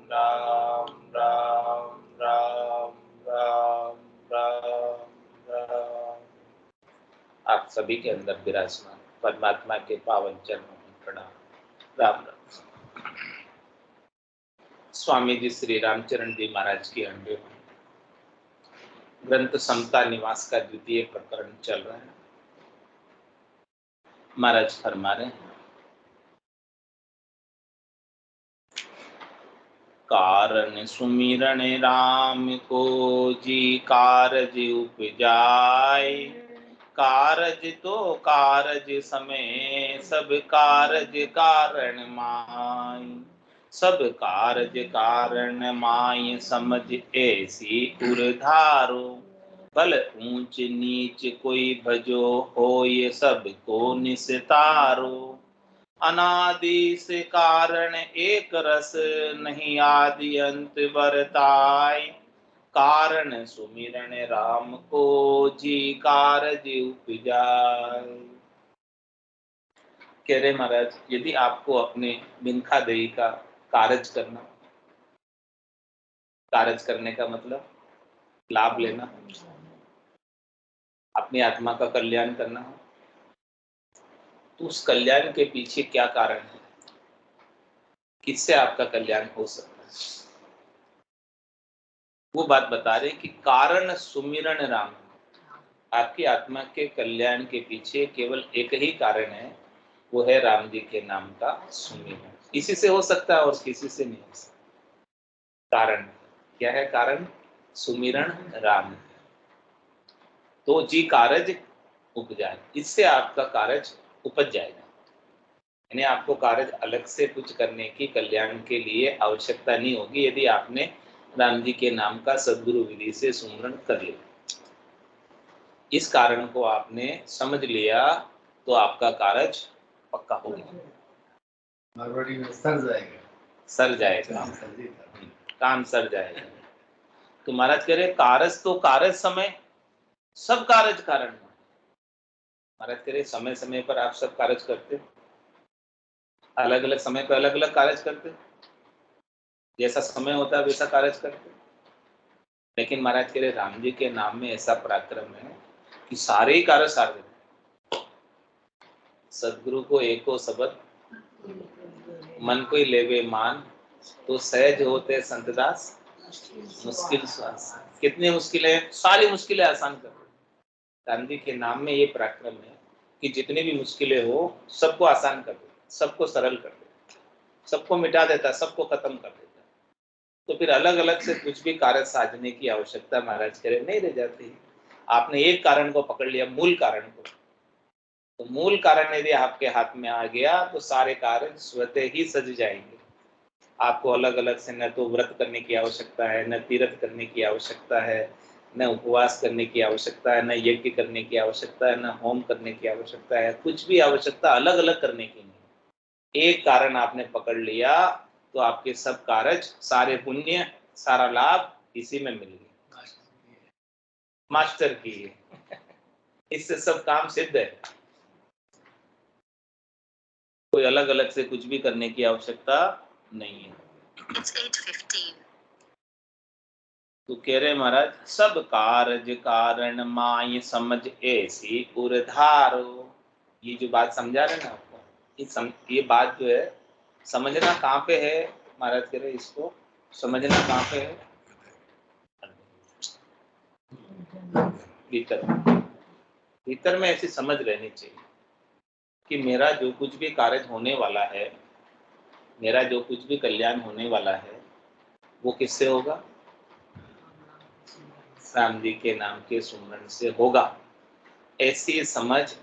राम राम राम राम राम राम। आप सभी के अंदर विराजमान परमात्मा के पावन चरणों में प्रणाम। राम राम। स्वामी जी श्री रामचरण जी महाराज की अंडे ग्रंथ समता निवास का द्वितीय प्रकरण चल रहा है। महाराज फरमा रहे हैं, कारण सुमिरन राम को जी कारज उपजाय। कारज तो कारज समय सब कारज कारण माय। सब कारज कारण माय समझ ऐसी उर्धारो। भल ऊंच नीच कोई भजो होय सब को निस्तारो। अनादि से कारण एक रस नहीं आदि अंत बरताय। कारण सुमिरन राम को जी कारज उपजाय। कह रहे महाराज, यदि आपको अपने बिनखा देही का कारज करना, कारज करने का मतलब लाभ लेना, अपनी आत्मा का कल्याण करना हो, तो उस कल्याण के पीछे क्या कारण है, किससे आपका कल्याण हो सकता है, वो बात बता रहे कि कारण सुमिरन राम। आपकी आत्मा के कल्याण के पीछे केवल एक ही कारण है, वो है राम जी के नाम का सुमिरन। इसी से हो सकता है और किसी से नहीं हो सकता। कारण क्या है? कारण सुमिरन राम। तो जी कारज उपजाए, इससे आपका कारज उपज जाएगा। यानी आपको कारज अलग से कुछ करने की कल्याण के लिए आवश्यकता नहीं होगी, यदि आपने राम जी के नाम का सद्गुरु विधि से सुमिरन कर लिया। इस कारण को आपने समझ लिया तो आपका कारज पक्का हो गया, सर जाएगा, काम सर जाएगा। तो महाराज कह रहे कारज तो कारज समय सब कारज कारण। महाराज कह रहे समय समय पर आप सब कारज करते, अलग अलग समय पर अलग अलग कारज करते, जैसा समय होता है वैसा कारज करते। लेकिन महाराज कह रहे राम जी के नाम में ऐसा पराक्रम है कि सारे ही कार्य सार देते। सदगुरु को एको शब्द मन को ही लेवे मान, तो सहज होते संतदास मुश्किल श्वास। कितनी मुश्किलें, सारी मुश्किलें आसान कर देते। राम जी के नाम में ये पराक्रम है कि जितनी भी मुश्किलें हो सबको आसान कर देता, सबको सरल कर देता, सबको मिटा देता, सबको खत्म कर देता। तो फिर अलग अलग से कुछ भी कार्य साधने की आवश्यकता महाराज करे नहीं रह जाती। आपने एक कारण को पकड़ लिया, मूल कारण को, तो मूल कारण यदि आपके हाथ में आ गया तो सारे कार्य स्वतः ही सज जाएंगे। आपको अलग अलग से न तो व्रत करने की आवश्यकता है, न तीर्थ करने की आवश्यकता है, न उपवास करने की आवश्यकता है, न यज्ञ करने की आवश्यकता है, न होम करने की आवश्यकता है, कुछ भी आवश्यकता अलग अलग करने की नहीं। एक कारण आपने पकड़ लिया तो आपके सब कारज, सारे पुण्य, सारा लाभ इसी में मिल गया। मास्टर की इससे सब काम सिद्ध है। कोई अलग अलग से कुछ भी करने की आवश्यकता नहीं है। It's 8:15. तो कह रहे महाराज, सब कारज कारण माय समझ ऐसी उर्धारो। ये जो बात समझा रहे ना आपको, ये बात जो है समझना कहाँ पे है महाराज कह रहे, इसको समझना कहाँ पे है? भीतर, भीतर में ऐसी समझ रहनी चाहिए कि मेरा जो कुछ भी कार्य होने वाला है, मेरा जो कुछ भी कल्याण होने वाला है, वो किससे होगा? राम जी के नाम के सुमरन से होगा। ऐसी समझ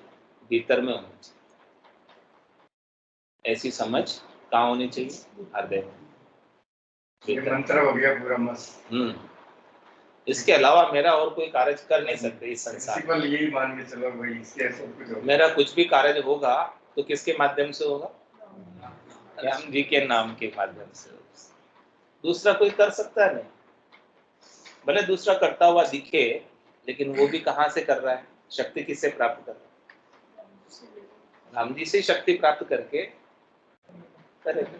भीतर में होनी चाहिए। ऐसी समझ कहाँ होनी चाहिए? हृदय में। मंत्र हो गया पूरा मस्त। इसके अलावा मेरा और कोई कार्य कर नहीं सकते इस संसार में। यही मान के चलो भाई, इसके सब कुछ होगा। मेरा कुछ भी कार्य होगा तो किसके माध्यम से होगा? राम जी के नाम के माध्यम से। दूसरा कोई कर सकता नहीं। भले दूसरा करता हुआ दिखे, लेकिन वो भी कहाँ से कर रहा है? शक्ति किससे प्राप्त कर रहा है? राम जी से शक्ति प्राप्त करके करेगा।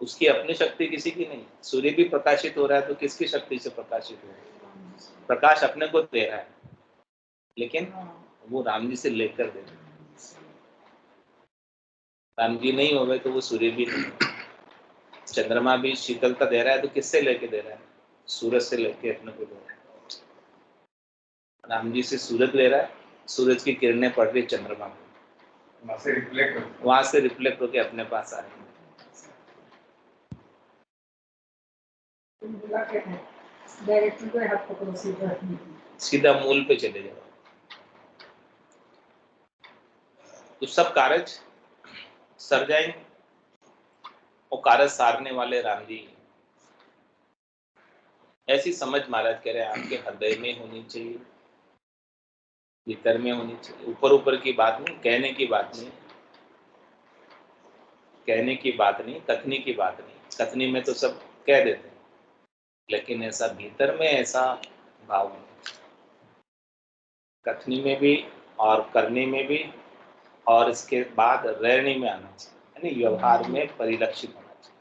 उसकी अपनी शक्ति किसी की नहीं। सूर्य भी प्रकाशित हो रहा है तो किसकी शक्ति से प्रकाशित हो रहा है? प्रकाश अपने को दे रहा है, लेकिन वो राम जी से लेकर दे रहा है। राम जी नहीं हो गए तो वो सूर्य भी नहीं। चंद्रमा भी शीतलता दे रहा है तो किससे लेके दे रहा है? सूरज से लेके अपने को दे रहा है। राम जी से सूरज ले रहा है, सूरज की किरणें पड़ रही चंद्रमा में, वहां से रिफ्लेक्ट होके अपने पास आ रही है। सीधा मूल पे चले जाओ। तो सब कारज सर जाएंगे, और कारज सारने वाले राम जी। ऐसी समझ महाराज कह रहे हैं आपके हृदय में होनी चाहिए, भीतर में होनी चाहिए। ऊपर ऊपर की बात नहीं, कहने की बात नहीं, कहने की बात नहीं, कथनी की बात नहीं। कथनी में तो सब कह देते हैं, लेकिन ऐसा भीतर में ऐसा भाव नहीं। कथनी में भी और करने में भी, और इसके बाद रहने में आना चाहिए, यानी व्यवहार में परिलक्षित होना चाहिए।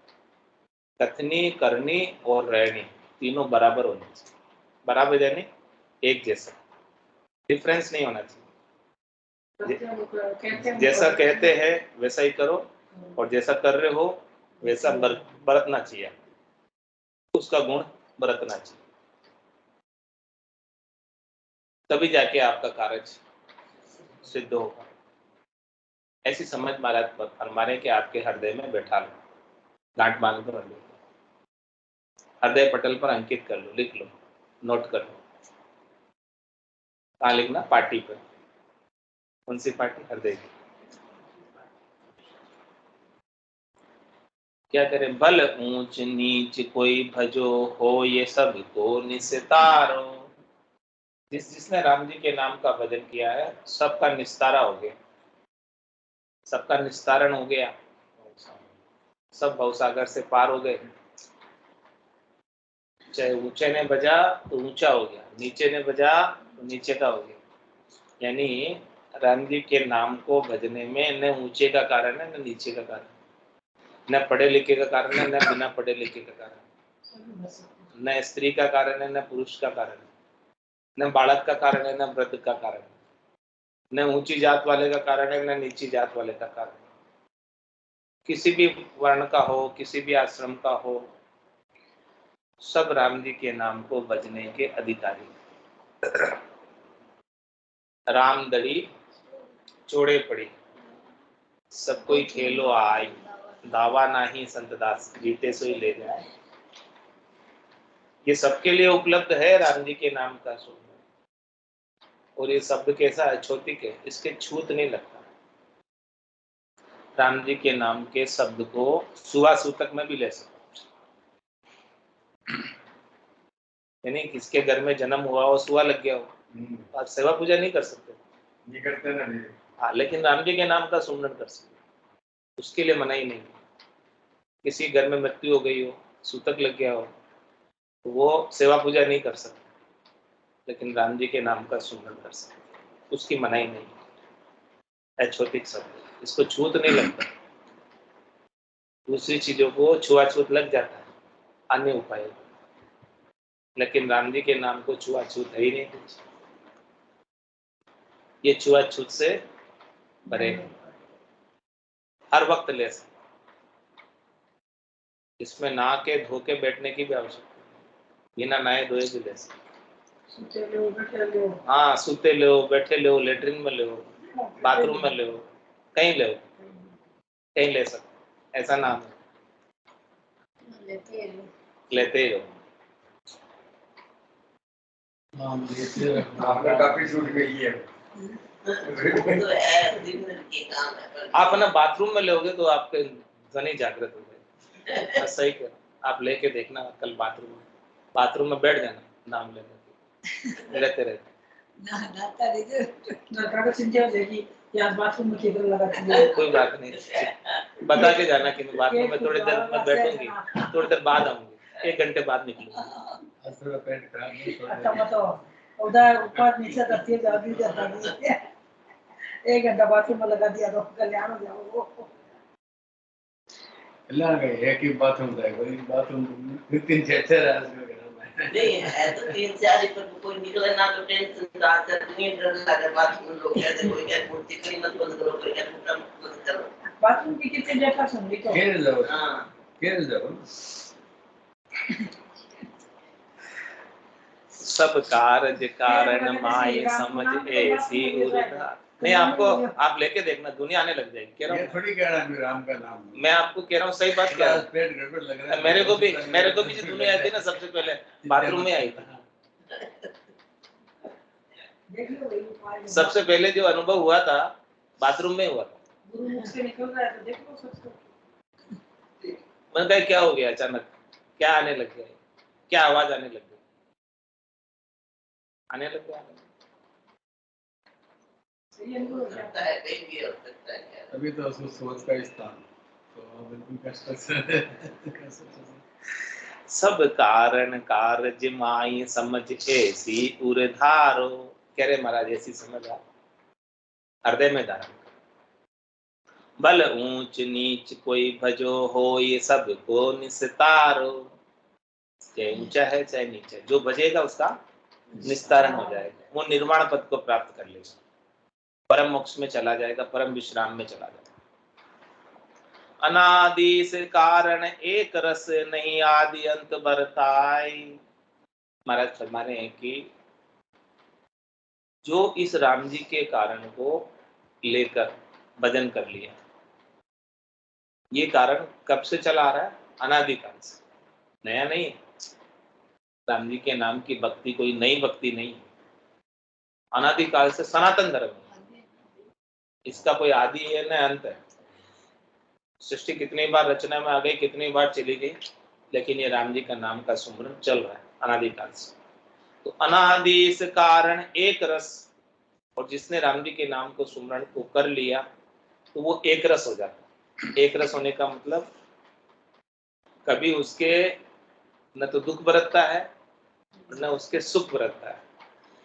कथनी, करनी और रहनी तीनों बराबर होने चाहिए। बराबर यानी एक जैसा, डिफरेंस नहीं होना चाहिए। जैसा कहते हैं वैसा ही करो, और जैसा कर रहे हो वैसा बरतना चाहिए, उसका गुण बरतना चाहिए, तभी जाके आपका कार्य सिद्ध होगा। ऐसी समझ महाराज फरमाने के आपके हृदय में बैठा लो, गांठ बांध कर रख लो, हृदय पटल पर अंकित कर लो, लिख लो, नोट कर लो। कहाँ लिखना? पार्टी पर। कौन सी पार्टी? हृदय की। क्या करें? भल ऊंच नीच कोई भजो हो, ये सब तो निस्तारो। जिसने राम जी के नाम का भजन किया है सबका निस्तारा हो गया, सबका निस्तारण हो गया, सब भवसागर से पार हो गए। चाहे ऊंचे ने बजा तो ऊंचा हो गया, नीचे ने बजा तो नीचे का हो गया। यानी राम जी के नाम को भजने में न ऊंचे का कारण है न नीचे का कारण, न पढ़े लिखे का कारण है न बिना पढ़े लिखे का कारण, न स्त्री का कारण है न पुरुष का कारण है, न बालक का कारण है न वृद्ध का कारण है, न ऊंची जात वाले का कारण है न नीची जात वाले का कारण है। किसी भी वर्ण का हो, किसी भी आश्रम का हो, सब राम जी के नाम को भजने के अधिकारी। राम दड़ी चोड़े पड़ी, सब कोई खेलो आई, दावा नाही संत दास, जीते सो ही ले जाए। ये सबके लिए उपलब्ध है राम जी के नाम का शब्द, और ये शब्द कैसा है? छोतिक है, इसके छूत नहीं लगता। राम जी के नाम के शब्द को सुहा सूतक में भी ले सकते, यानी किसके घर में जन्म हुआ हो, सुहा लग गया हो, आप सेवा पूजा नहीं कर सकते, नहीं करते ना। हाँ, लेकिन राम जी के नाम का सुमरन कर सकते, उसके लिए मनाही नहीं। किसी घर में मृत्यु हो गई हो, सूतक लग गया हो, तो वो सेवा पूजा नहीं कर सकते, लेकिन राम जी के नाम का सुमरन कर सकते, उसकी मनाही नहीं। अछूतिक शब्द, इसको छूत नहीं लगता। दूसरी चीजों को छुआछूत लग जाता है अन्य उपाय, लेकिन राम जी के नाम को छुआछूत है ही नहीं कुछ। ये छुआछूत से परे, हर वक्त ले सकते, इसमें नहा के धो के बैठने की भी आवश्यकता, बिना नहाए धोए भी ले सकते। हाँ, सूते लो, बैठे लो, लेटरिन में लो, बाथरूम में लो, कहीं लो, कहीं ले सकते, ऐसा नाम है, लेते ही रहो। आपने काफी छूट गई है। आप ना बाथरूम में लोगे तो आपके ध्वनि जागृत हो जाएगी। सही कर, आप लेके देखना कल बाथरूम में बैठ जाना, नाम लेने लेते रहते। कोई बात नहीं, बता के जाना कि मैं बाथरूम में थोड़ी देर में बैठूंगी, थोड़ी देर बाद आऊंगी, 1 घंटे बाद निकलूंगी। उधर ऊपर नीचे करती है, 1 घंटा बाथरूम में लगा दिया तो कल्याण हो जाओ। एक ही बाथरूम था, कोई बाथरूम 3-4 नहीं है तो 3-4 पर कोई निकले ना तो टेंशन आता है, नहीं डर लगे बाथरूम लोग कहते कोई क्या मूर्ति कहीं मत बंद करो, कोई क्या टूटा मत करो। बाथरूम की कितने जगह सुन ली तो खेल जाओ। हां खेल जाओ। सब कार्य कारण माय समझ ऐसी उर्धा। नहीं आपको, आप लेके देखना, दुनिया आने लग जाएगी। कह रहा हूँ थोड़ी कह रहा है राम का नाम, मैं आपको कह रहा हूँ, सही बात कह रहा हूँ। पेट गड़बड़ लग रहा है। मेरे को भी जो दुनिया आई थी ना, सबसे पहले बाथरूम में आई थी। सबसे पहले जो अनुभव हुआ था बाथरूम में हुआ था। गुरु से निकल रहा है तो देखो सबको। मैंने कहा क्या हो गया अचानक, क्या आने लग गया, क्या आवाज आने लग गई, आने लग गया। अभी तो उसको सोच का स्थान तो बिल्कुल कष्ट से सब कारण कार्य माई समझ ऐसी उर्धारो। कह रहे महाराज ऐसी समझ आ हृदय में धारण। बल ऊंच नीच कोई भजो हो, ये सब को निस्तारो। चाहे ऊंचा है चाहे नीचा है, जो भजेगा उसका निस्तारण हो जाएगा, वो निर्वाण पद को प्राप्त कर लेगा, परम मोक्ष में चला जाएगा, परम विश्राम में चला जाएगा। अनादि से कारण एक रस, नहीं आदि अंत बरताई। महाराज फरमा रहे हैं कि जो इस राम जी के कारण को लेकर भजन कर लिया, ये कारण कब से चला आ रहा है? अनादिकाल से, नया नहीं है। राम जी के नाम की भक्ति कोई नई भक्ति नहीं है, अनादिकाल से सनातन धर्म है। इसका कोई आदि है न अंत है। सृष्टि कितनी बार रचना में आ गई, कितनी बार चली गई, लेकिन ये राम जी का नाम का सुमरन चल रहा है अनादिकाल से। तो अनादि इस कारण एक रस, और जिसने राम जी के नाम को सुमरन को कर लिया तो वो एक रस हो जाता है। एक रस होने का मतलब कभी उसके न तो दुख बरतता है न उसके सुख बरतता है,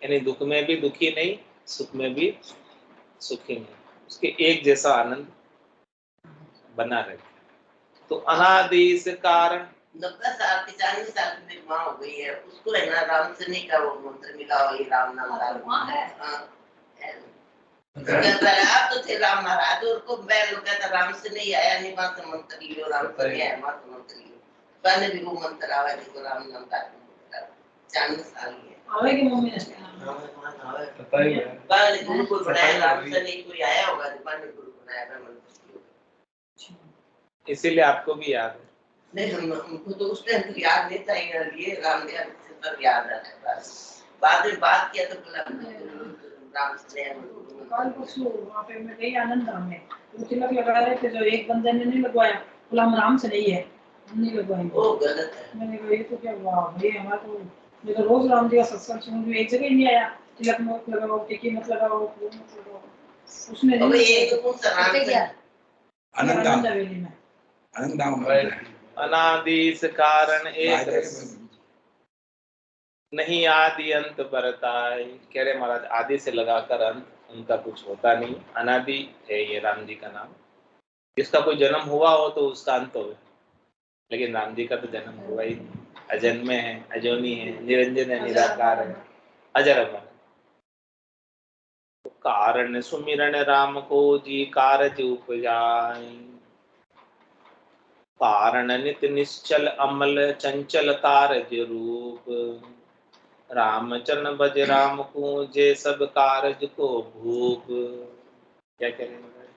यानी दुख में भी दुखी नहीं, सुख में भी सुखी नहीं, उसके एक जैसा आनंद बना रहे। तो अनादि इस कारण 90 साल की 40 साल की माँ हो गई है, उसको है ना राम से नहीं का वो मंत्र मिला हो, ये राम नाम माँ है। कहता है आप तो थे राम महाराज, और को मैं लोग कहता राम से नहीं आया, नहीं माँ से मंत्र लियो, राम से नहीं आया, माँ से मंत्र लियो। पहले भी वो मंत्र आवा जिसको राम नाम का 40 साल की है। आवे की मम्मी ने पता ही है। पहले गुरु को बनाया, राम से नहीं कोई आया होगा, पहले गुरु बनाया था मंत्र। इसीलिए आपको भी याद है। नहीं हमको तो उस टाइम तो याद नहीं था, ये राम जी तब याद है बस। बाद में बात किया तो राम से कल परसों वहाँ पे मैं गई आनंद धाम में, वो तिलक लगा रहे थे, जो एक बंदे ने नहीं लगवाया, बोला हम राम से नहीं है, हम नहीं लगवाएंगे। वो गलत है। मैंने कहा ये तो क्या वाह भाई, हमारा तो मैं तो रोज राम जी का सत्संग सुन रही, एक जगह ही नहीं आया, तिलक मत लगाओ, टिकी मत लगाओ, वो मत लगाओ, उसने नहीं। ये तो कौन सा राम से आनंद हवेली में अनादि इस कारण एक रस, नहीं आदि अंत बरताए। कह रहे महाराज आदि से लगाकर अंत उनका कुछ होता नहीं, अनादि है ये राम जी का नाम। जिसका कोई जन्म हुआ हो तो उसका अंत हो, लेकिन राम जी का तो जन्म हुआ ही नहीं। अजन्मे है, अजोनी है, निरंजन है, निराकार है, अजर अमर है। तो कारण सुमिरन राम को जी कारज उपजाए। कारण नित निश्चल अमल चंचल कारज रूप। रामचरण भज राम को जे सब कारज को भूप। क्या कह रहे हैं?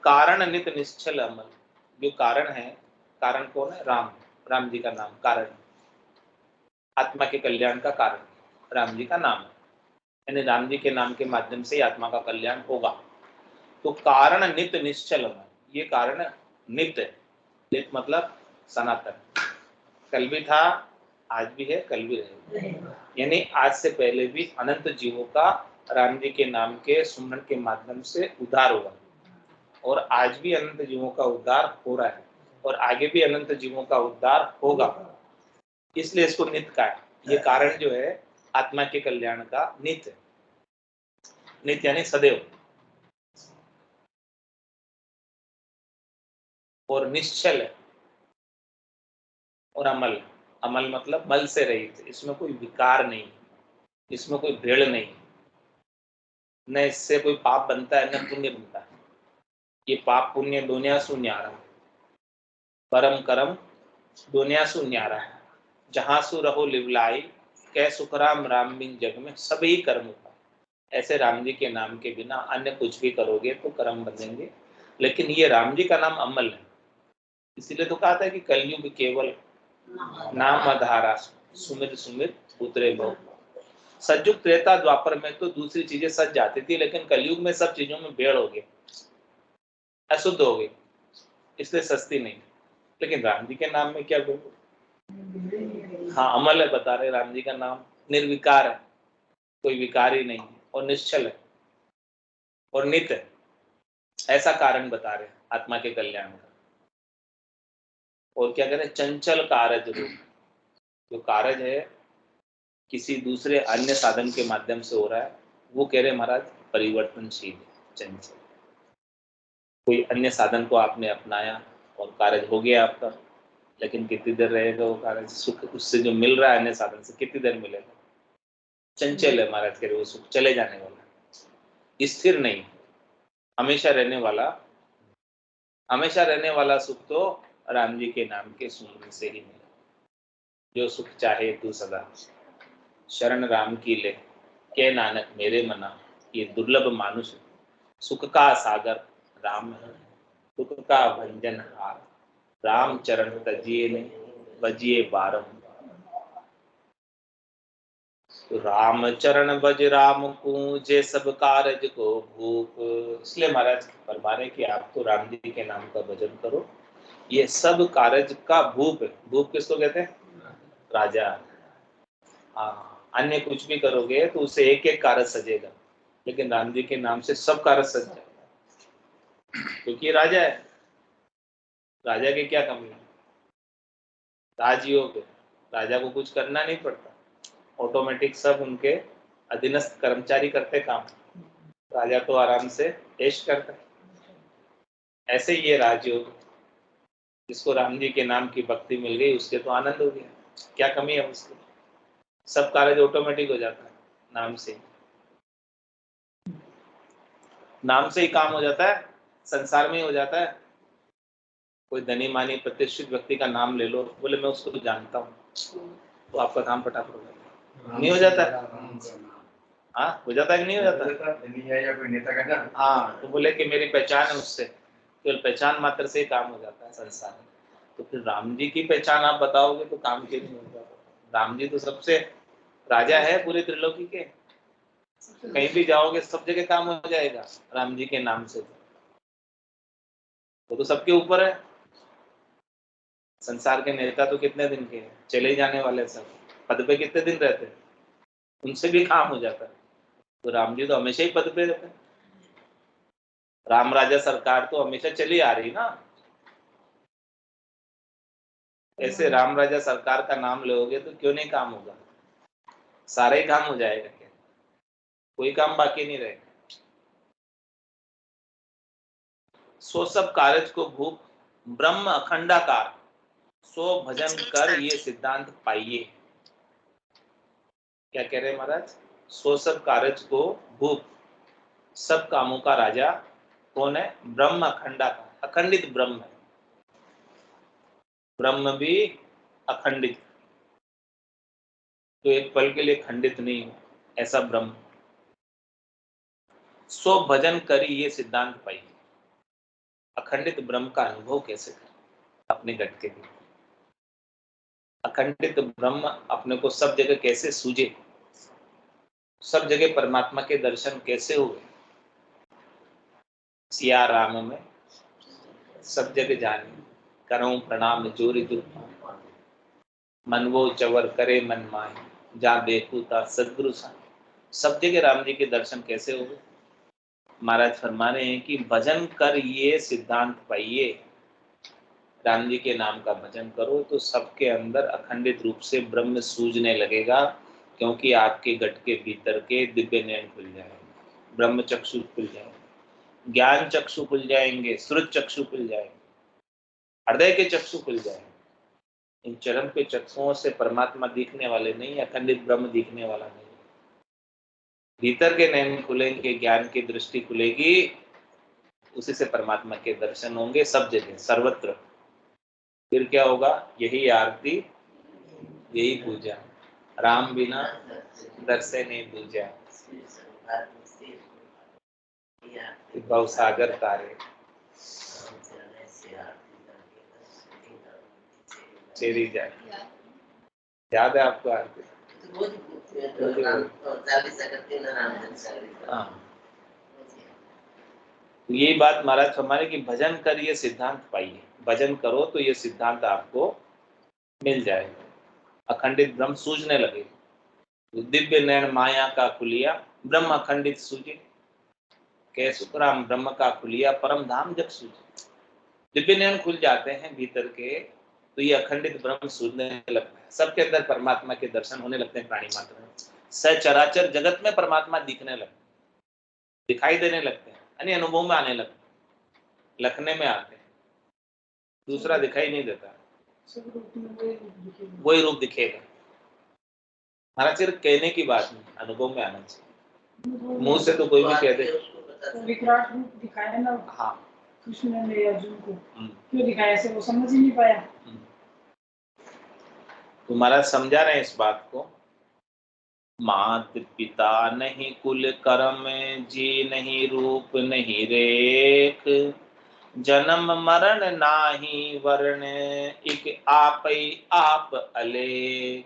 कारण नित निश्चल अमल, जो कारण है, कारण कौन है? राम, राम जी का नाम कारण, आत्मा के कल्याण का कारण राम जी का नाम है, यानी राम जी के नाम के माध्यम से आत्मा का कल्याण होगा। तो कारण नित निश्चल अमल, ये कारण नित्य, नित्य मतलब सनातन, कल भी था, आज भी है, कल भी रहेगा। यानी आज से पहले भी अनंत जीवों का राम जी के नाम के सुमरन के माध्यम से उद्धार हुआ, और आज भी अनंत जीवों का उद्धार हो रहा है, और आगे भी अनंत जीवों का उद्धार होगा। इसलिए इसको नित्य का है। ये कारण जो है आत्मा के कल्याण का नित्य, नित्य यानी सदैव। और निश्चल है और अमल। अमल मतलब मल से रहित, इसमें कोई विकार नहीं, इसमें कोई भेड़ नहीं, न इससे कोई पाप बनता है न पुण्य बनता है। ये पाप पुण्य दुनिया सु न्यारा, परम करम दुनिया सु न्यारा है। जहां सु रहो लिवलाई, कै सुखराम राम बिन जग में सभी कर्म का। ऐसे राम जी के नाम के बिना अन्य कुछ भी करोगे तो कर्म बनेंगे, लेकिन ये राम जी का नाम अमल है। इसीलिए तो कहा था कि कलयुग केवल नाम आधारा, सुमित सुमित उतरे बहु। सतयुग त्रेता द्वापर में तो दूसरी चीजें सज जाती थी, लेकिन कलयुग में सब चीजों में भेड़ हो गई, अशुद्ध हो गई, इसलिए सस्ती नहीं। लेकिन राम जी के नाम में क्या भेड़? हाँ, अमल है, बता रहे राम जी का नाम निर्विकार है, कोई विकार ही नहीं है, और निश्चल है और नित्य है। ऐसा कारण बता रहे आत्मा के कल्याण का। और क्या कह रहे? चंचल कारज रूप। जो कारज है किसी दूसरे अन्य साधन के माध्यम से हो रहा है, वो कह रहे महाराज परिवर्तनशील है, चंचल। कोई अन्य साधन को आपने अपनाया और कार्य हो गया आपका, लेकिन कितनी देर रहेगा वो कार्य? सुख उससे जो मिल रहा है अन्य साधन से कितनी देर मिलेगा? चंचल है महाराज कह रहे, वो सुख चले जाने वाला, स्थिर नहीं, हमेशा रहने वाला। हमेशा रहने वाला सुख तो राम जी के नाम के सुनने से ही मिला। जो सुख चाहे तू सदा शरण राम की ले, के नानक मेरे मना। ये दुर्लभ मानुष सुख का सागर राम है, सुख का भंजन हार। राम चरण तजिए ने बजिए बारम। तो राम चरण बज राम कूजे सब कारज को भूप। इसलिए महाराज फरमा रहे कि आप तो राम जी के नाम का भजन करो, ये सब कारज का भूप है। भूप किसको कहते हैं? राजा। हाँ, अन्य कुछ भी करोगे तो उसे एक एक कारज सजेगा, लेकिन राम जी के नाम से सब कारज सज जाएगा, क्योंकि राजा है। राजा की क्या कमी है? राजयोग, राजा को कुछ करना नहीं पड़ता, ऑटोमेटिक सब उनके अधीनस्थ कर्मचारी करते काम। राजा तो आराम से ऐश करता है। ऐसे ही ये राजयोग, जिसको राम जी के नाम की भक्ति मिल गई उसके तो आनंद हो गया, क्या कमी है उसको? सब कार्य ऑटोमेटिक हो जाता है नाम से। नाम से ही काम हो जाता है, संसार में ही हो जाता है। कोई धनी मानी प्रतिष्ठित व्यक्ति का नाम ले लो, बोले मैं उसको तो जानता हूँ, तो आपका काम फटाफट हो जाता। नहीं हो जाता? हाँ, हो जाता है कि नहीं हो जाता? या कोई नेता का नाम। हाँ, तो बोले कि मेरी पहचान है उससे, केवल पहचान मात्र से ही काम हो जाता है संसार में। तो फिर राम जी की पहचान आप बताओगे तो काम क्यों नहीं होगा? राम जी तो सबसे राजा है पूरे त्रिलोकी के, कहीं भी जाओगे सब जगह काम हो जाएगा राम जी के नाम से। वो तो सबके ऊपर है। संसार के नेता तो कितने दिन के हैं, चले ही जाने वाले सब। पद पे कितने दिन रहते हैं, उनसे भी काम हो जाता है। तो राम जी तो हमेशा ही पद पे रहते हैं। राम राजा सरकार तो हमेशा चली आ रही ना। ऐसे राम राजा सरकार का नाम लोगे तो क्यों नहीं काम होगा? सारे ही काम हो जाएगा, क्या कोई काम बाकी नहीं रहेगा। सो सब कारज को भूप ब्रह्म अखंडाकार, सो भजन कर ये सिद्धांत पाइए। क्या कह रहे हैं महाराज? सो सब कारज को भूप, सब कामों का राजा कौन है? ब्रह्म अखंडाकार, अखंडित ब्रह्म है। ब्रह्म भी अखंडित, तो एक पल के लिए खंडित नहीं हो, ऐसा ब्रह्म। सो भजन करी ये सिद्धांत पाइए। अखंडित ब्रह्म का अनुभव कैसे करें अपने घट के भी? अखंडित ब्रह्म अपने को सब जगह कैसे सूझे? सब जगह परमात्मा के दर्शन कैसे हुए? सिया राम में सब जगह जाने, करूं प्रणाम जोरी दुख। मन वो चवर करे मन माए, जहाँ देखू ता सदगुरु सा। सब जगह राम जी के दर्शन कैसे हुए? महाराज फरमा रहे हैं कि भजन कर ये सिद्धांत पाइए। राम जी के नाम का भजन करो तो सबके अंदर अखंडित रूप से ब्रह्म सूझने लगेगा, क्योंकि आपके घट के भीतर के दिव्य नयन खुल जाएंगे, ब्रह्म चक्षु खुल जाएंगे, ज्ञान चक्षु खुल जाएंगे, श्रुत चक्षु खुल जाएंगे। हृदय के चक्षु खुल जाए। इन चरम के चक्षुओं से परमात्मा दिखने वाले नहीं, अखंडित ब्रह्म दिखने वाला नहीं। भीतर के नयन खुलेंगे, ज्ञान की दृष्टि खुलेगी, उसी से परमात्मा के दर्शन होंगे सब जगह, सर्वत्र। फिर क्या होगा? यही आरती, यही पूजा। राम बिना दर्शे नहीं दूजा, भव सागर तारे चेरी जाए। याद है आपको आरती? हाँ, तो यही बात महाराज हमारे कि भजन कर ये सिद्धांत पाइए, भजन करो तो ये सिद्धांत आपको मिल जाएगा। अखंडित ब्रह्म सूझने लगे, दिव्य नयन माया का खुलिया, ब्रह्म अखंडित सूझे, के सुखराम ब्रह्म का खुलिया, परम धाम जब सूझे। दिव्य नयन खुल जाते हैं भीतर के, तो ये अखंडित ब्रह्म सूझने लगता है। सबके अंदर परमात्मा के दर्शन होने लगते हैं, प्राणी मात्र में सचराचर जगत में परमात्मा दिखने लगते हैं, दिखाई देने लगते हैं, यानी अनुभव में आने लगते हैं, लखने में आते हैं, दूसरा दिखाई नहीं देता, वही रूप दिखेगा। हमारा सिर्फ कहने की बात नहीं, अनुभव में आना चाहिए। मुंह से तो कोई भी कह दे। विकराल रूप दिखाया ना। हाँ, कृष्ण ने अर्जुन को क्यों दिखाया, ऐसे वो समझ ही नहीं पाया। तो महाराज समझा रहे हैं इस बात को। मात पिता नहीं कुल कर्म, जी नहीं रूप नहीं रेख, जन्म मरण नाही वर्ण, एक आप ही आप अलेख।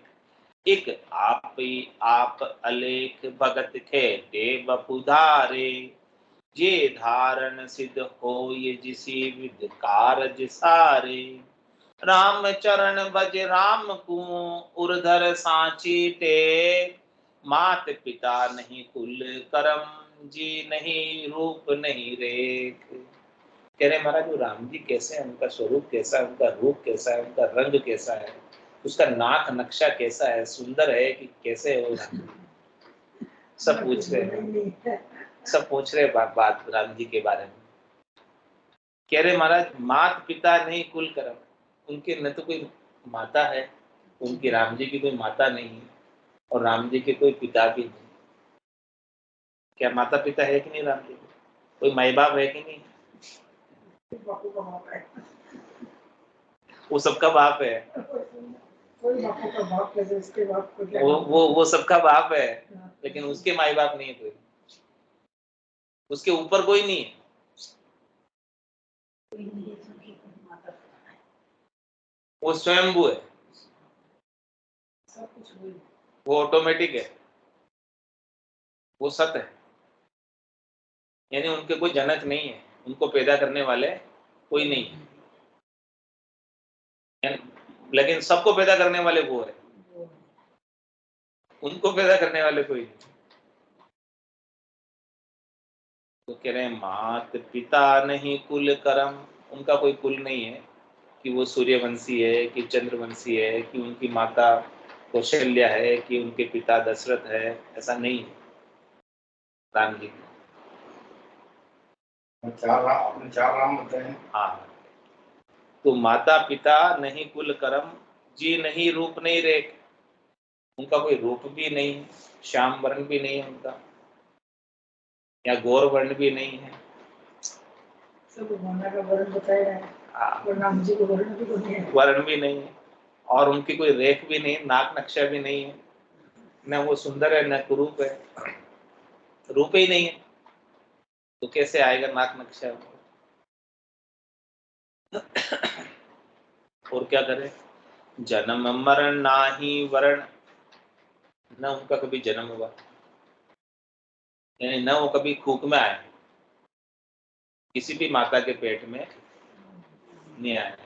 एक आप ही आप अलेख, भगत खे देव पुधारे, ये धारण सिद्ध हो ये जिसी विद कारज सारे। राम चरण भज राम को, उर्धर सांची टेक, मात पिता नहीं कुल कर्म, जी नहीं रूप नहीं रेख। कह रहे महाराज वो राम जी कैसे हैं, उनका स्वरूप कैसा है, उनका रूप कैसा है, उनका रंग कैसा है, उसका नाक नक्शा कैसा है, सुंदर है कि कैसे है वो राम जी? सब पूछ रहे हैं, सब पूछ रहे बात राम जी के बारे में। कह रहे महाराज मात पिता नहीं कुल कर्म, उनके न तो कोई माता है, उनकी राम जी की कोई माता नहीं है, और राम जी के कोई पिता भी नहीं। क्या माता पिता है कि नहीं राम जी? कोई माई बाप है कि नहीं? वो सबका बाप है। वो सबका बाप है, लेकिन उसके माई बाप नहीं है कोई, उसके ऊपर कोई नहीं है। वो स्वयंभू है, वो ऑटोमेटिक है, वो सत है। यानी उनके कोई जनक नहीं है, उनको पैदा करने वाले कोई नहीं है, लेकिन सबको पैदा करने वाले वो है, उनको पैदा करने वाले कोई नहीं। तो कह रहे हैं मात पिता नहीं कुल कर्म, उनका कोई कुल नहीं है कि वो सूर्यवंशी है कि चंद्रवंशी है कि उनकी माता कौशल्या है कि उनके पिता दशरथ है, ऐसा नहीं है राम जी। चार राम बताए हैं। हाँ, तो माता पिता नहीं कुल कर्म, जी नहीं रूप नहीं रेख, उनका कोई रूप भी नहीं है, श्याम वर्ण भी नहीं है उनका, या गौर वर्ण भी नहीं है। सब भगवान का वर्ण बताया है, और राम जी को वर्ण भी नहीं है, वर्ण भी नहीं है, और उनकी कोई रेख भी नहीं, नाक नक्शा भी नहीं है, न वो सुंदर है न कुरूप है, रूप ही नहीं है, तो कैसे आएगा नाक नक्शा? और क्या करे? जन्म मरण नाही वर्ण, न उनका कभी जन्म हुआ, यानी न वो कभी कूक में आए, किसी भी माता के पेट में नहीं आए,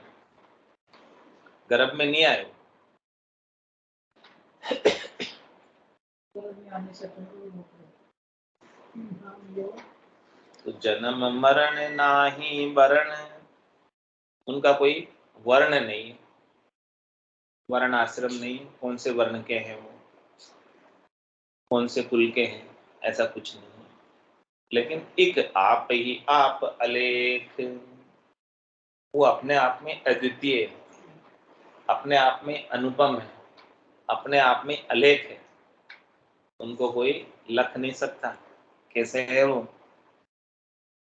गर्भ में नहीं आए। तो जन्म मरण नाही वर्ण, उनका कोई वर्ण नहीं, वर्ण आश्रम नहीं, कौन से वर्ण के हैं वो, कौन से कुल के हैं, ऐसा कुछ नहीं है। लेकिन एक आप ही आप अलेख, वो अपने आप में अद्वितीय है, अपने आप में अनुपम है, अपने आप में अलेख है। उनको कोई लख नहीं सकता। कैसे है वो?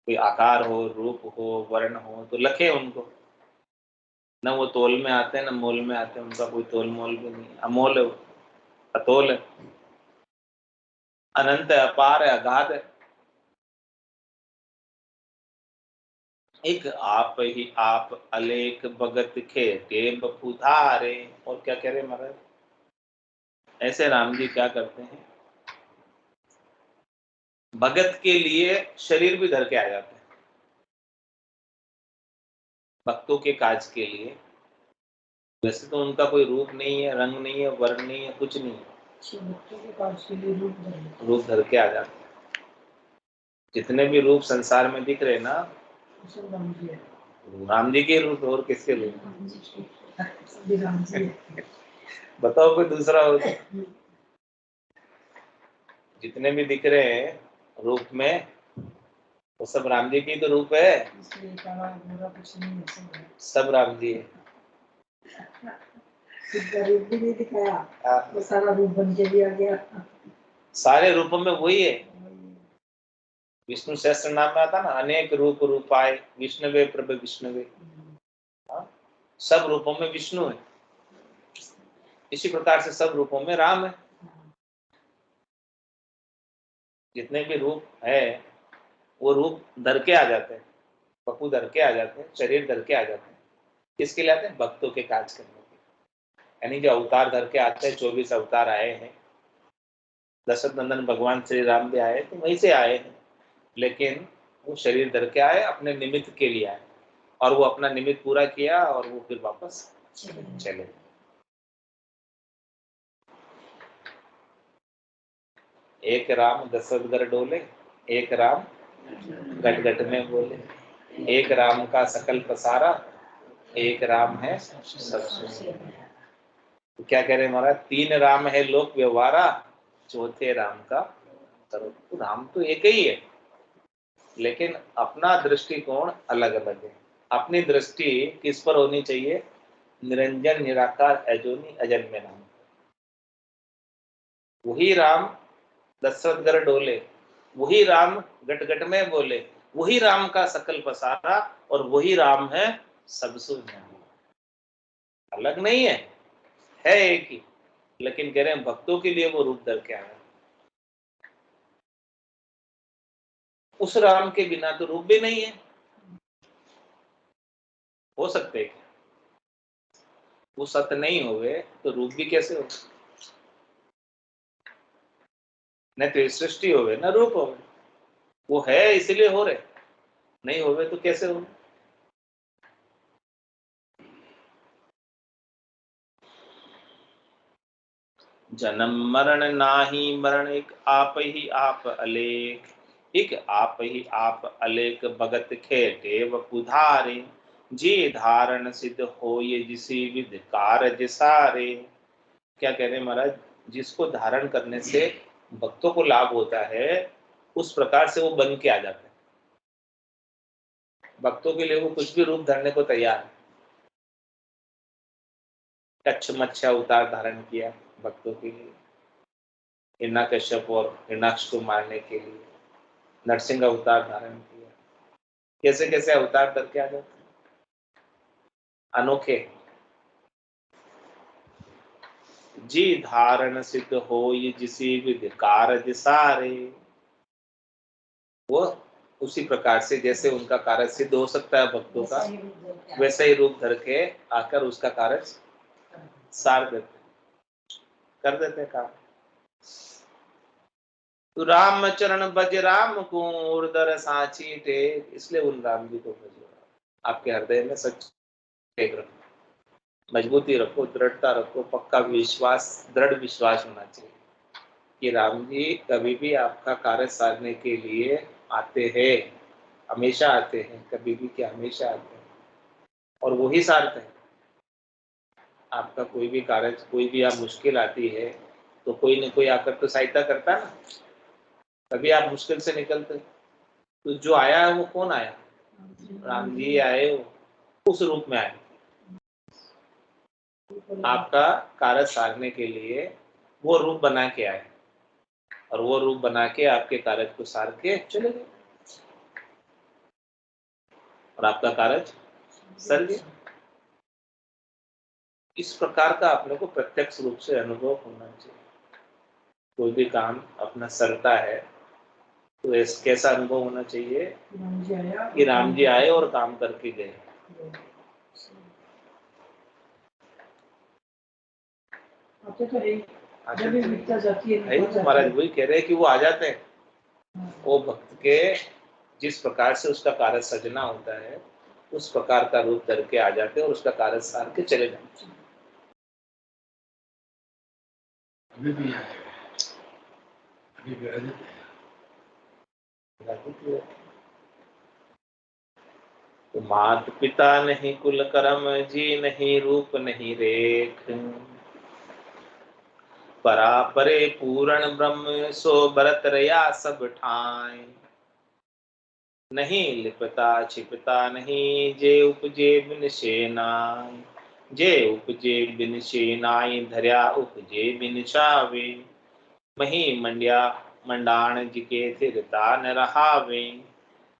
कोई आकार हो, रूप हो, वर्ण हो तो लखे उनको। न वो तोल में आते हैं न मोल में आते हैं, उनका कोई तोल मोल भी नहीं। अमोल है वो, अतोल है, अनंत है, अपार है, अगाध है। एक आप ही आप अलेख भगत खेते बपुधारे। और क्या कह रहे महाराज? ऐसे राम जी क्या करते हैं, भगत के लिए शरीर भी धर के आ जाते हैं। भक्तों के काज के लिए। वैसे तो उनका कोई रूप नहीं है, रंग नहीं है, वर्ण नहीं है, कुछ नहीं है। भक्तों के काज के लिए रूप धर के आ जाते हैं। जितने भी रूप संसार में दिख रहे ना, सब राम जी है। राम जी के रूप और किसके रूप? सभी राम जी है। बताओ कोई दूसरा हो तो। जितने भी दिख रहे हैं रूप में, वो सब राम जी की तो रूप है। इसलिए काला गोरा कुछ नहीं है, सब है। सब राम जी है। इसका रूप भी नहीं दिखाया, हाँ। वो सारा रूप बन के भी आ गया। सारे रूपों में वही है। विष्णु सहस्त्र नाम में आता ना, अनेक रूप रूपाए विष्णुवे प्रभ विष्णुवे। हाँ? सब रूपों में विष्णु है। इसी प्रकार से सब रूपों में राम है। जितने भी रूप है वो रूप धर के आ जाते हैं, बपू धर के आ जाते हैं, शरीर धर के आ जाते हैं। किसके लिए आते हैं? भक्तों के काज करने के। यानी जो अवतार धर के आते हैं, 24 अवतार आए हैं। दशरथ नंदन भगवान श्री राम भी आए तो वहीं से आए हैं, लेकिन वो शरीर धर के आए, अपने निमित्त के लिए आए, और वो अपना निमित्त पूरा किया और वो फिर वापस चले। एक राम दशरथ घर डोले, एक राम घट घट में बोले, एक राम का सकल पसारा, एक राम है सब सुने। तो क्या कह रहे हैं महाराज? 3 राम है लोक व्यवहारा, चौथे राम का करो। तो राम तो एक ही है, लेकिन अपना दृष्टिकोण अलग अलग है। अपनी दृष्टि किस पर होनी चाहिए? निरंजन निराकार अजोनी अजन्मे राम। वही राम दशरथ घर डोले, वही राम गट गट में बोले, वही राम का सकल पसारा, और वही राम है सब सुने। अलग नहीं है एक ही। लेकिन कह रहे हैं भक्तों के लिए वो रूप धर के आया। उस राम के बिना तो रूप भी नहीं है। हो सकते क्या? वो सत्य नहीं होवे तो रूप भी कैसे हो? न तो सृष्टि होवे न रूप होवे। वो है इसलिए हो रहे, नहीं होवे तो कैसे हो? जन्म मरण नाही मरण, एक आप ही आप अलेख। एक आप ही आप अलेख भगत खेटे वपुधारे। जे धारण सिद्ध हो ये जिसी विध कारज सारे। क्या कह रहे हैं महाराज? जिसको धारण करने से भक्तों को लाभ होता है, उस प्रकार से वो बन के आ जाते हैं। भक्तों के लिए वो कुछ भी रूप धरने को तैयार है। कच्छ मच्छ अवतार धारण किया भक्तों के लिए, हिरण्यकश्यप और हिरण्याक्ष को मारने के लिए। नरसिंह अवतार धारण किया। कैसे कैसे अवतार धर के आ जाते हैं, अनोखे। जी धारण सिद्ध हो ये जिसी विधि कारज सारे। वो उसी प्रकार से जैसे उनका कार्य सिद्ध हो सकता है भक्तों का, वैसे ही रूप धर के आकर उसका कार्य सार देते, कर देते काम। तो राम चरण भज राम को उर्दर सांची टेक। इसलिए उन राम जी को भजो। आपके हृदय में सच टेक रखो, मजबूती रखो, दृढ़ता रखो, पक्का विश्वास, दृढ़ विश्वास होना चाहिए कि राम जी कभी भी आपका कार्य साधने के लिए आते हैं, हमेशा आते हैं, कभी भी क्या हमेशा आते हैं, और वही सारते हैं। आपका कोई भी कार्य, कोई भी आप मुश्किल आती है तो कोई न कोई आकर तो सहायता करता ना, तभी आप मुश्किल से निकलते। तो जो आया है वो कौन आया? राम जी आए हो। उस रूप में आए। आपका कार्य सारने के लिए वो रूप बना के आए और वो रूप बना के आपके कार्य को सार के चले गए और आपका कार्य सर गया। इस प्रकार का अपने को प्रत्यक्ष रूप से अनुभव होना चाहिए। कोई भी काम अपना सरता है तो कैसा अनुभव होना चाहिए कि राम जी आए और काम करके गए। महाराज वही कह रहे हैं कि वो आ जाते हैं। वो भक्त के जिस प्रकार से उसका कार्य सजना होता है उस प्रकार का रूप करके आ जाते हैं और उसका कार्य सार के चले जाते हैं। अभी भी आए, अभी विराजित है। तो मात पिता नहीं कुल कर्म जी नहीं रूप नहीं रेख परापरे पूर्ण ब्रह्म सो बरत रया सब ठाई नहीं लिपता छिपता नहीं जे उपजे बिन सेनाई जे उपजे बिन सेनाई धर्या उपजे बिन छावे मही मंड्या मंडाण जिके थिरता न रहावे